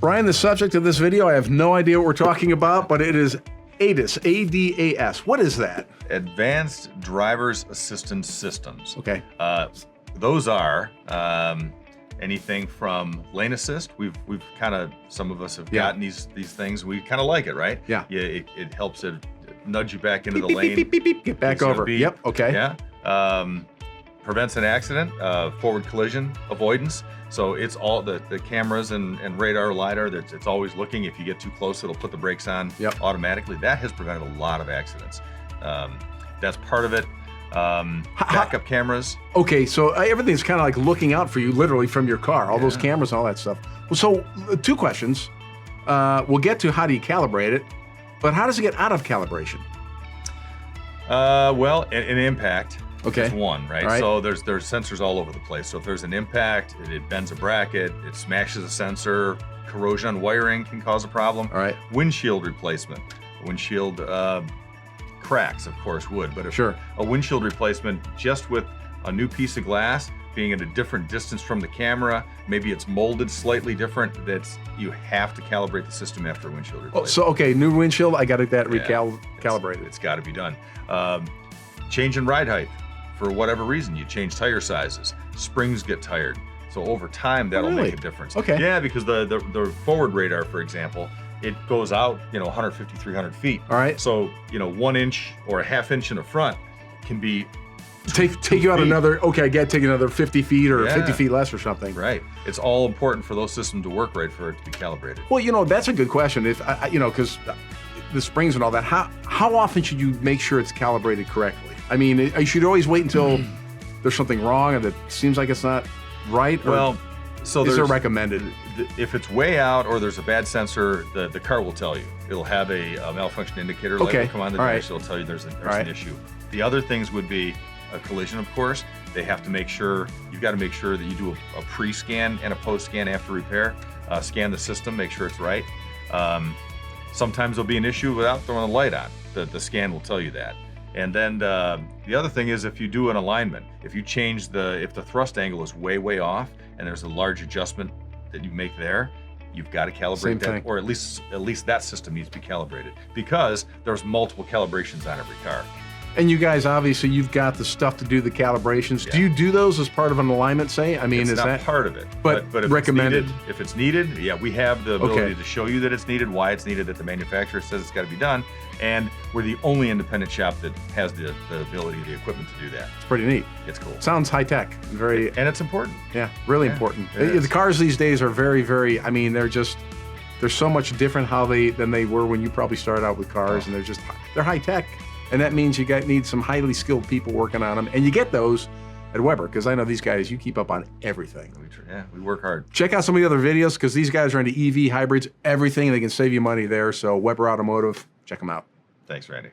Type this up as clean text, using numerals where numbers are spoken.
Brian, the subject of this video, I have no idea what we're talking about, but it is ADAS, A-D-A-S. What is that? Advanced Driver's Assistance Systems. Okay. Those are anything from lane assist. We've kind of, some of us have gotten these things. We kind of like it, right? Yeah. It helps it nudge you back into the Beep, lane. beep, beep, beep, beep. Get back over. Yep. Okay. Yeah. Prevents an accident, forward collision avoidance. So it's all the cameras and radar, LiDAR, it's always looking. If you get too close, it'll put the brakes on automatically. That has prevented a lot of accidents. That's part of it. Backup cameras. Okay, so everything's kind of like looking out for you literally from your car, all those cameras and all that stuff. Well, so two questions. We'll get to how do you calibrate it, but how does it get out of calibration? Well, an impact. Okay. Is one, right? So there's sensors all over the place. So if there's an impact, it bends a bracket, it smashes a sensor, corrosion on wiring can cause a problem. All right. Windshield replacement. Windshield cracks, of course, would, but if a windshield replacement just with a new piece of glass being at a different distance from the camera, maybe it's molded slightly different, you have to calibrate the system after a windshield replacement. So, okay, new windshield, I got to get that calibrated. It's got to be done. Change in ride height. For whatever reason, you change tire sizes, springs get tired. So over time, that'll make a difference. Okay. Yeah, because the forward radar, for example, it goes out, 150, 300 feet. All right. So, 1 inch or a half inch in the front can be take you out another, take another 50 feet or 50 feet less or something. Right. It's all important for those systems to work right for it to be calibrated. Well, that's a good question. If because the springs and all that, how often should you make sure it's calibrated correctly? I mean, you should always wait until there's something wrong and it seems like it's not right. Well, so is there recommended? If it's way out or there's a bad sensor, the car will tell you. It'll have a malfunction indicator light will come on the dash. It'll tell you there's an issue. The other things would be a collision, of course. They have to make sure, you've got to make sure that you do a pre-scan and a post-scan after repair. Scan the system, make sure it's right. Sometimes there'll be an issue without throwing a light on. The scan will tell you that. And then the other thing is if you do an alignment, if you change if the thrust angle is way off and there's a large adjustment that you make there, you've got to calibrate that, or at least that system needs to be calibrated because there's multiple calibrations on every car. And you guys, obviously, you've got the stuff to do the calibrations. Yeah. Do you do those as part of an alignment, say? I mean, it's is not that part of it? But if recommended. If it's needed, we have the ability to show you that it's needed, why it's needed, that the manufacturer says it's got to be done, and we're the only independent shop that has the ability, the equipment to do that. It's pretty neat. It's cool. Sounds high tech, and it's important. Yeah, really important. The cars these days are very. I mean, they're so much different than they were when you probably started out with cars, and they're high tech. And that means you need some highly skilled people working on them. And you get those at Weber, because I know these guys, you keep up on everything. We work hard. Check out some of the other videos, because these guys are into EV, hybrids, everything. They can save you money there. So Weber Automotive, check them out. Thanks, Randy.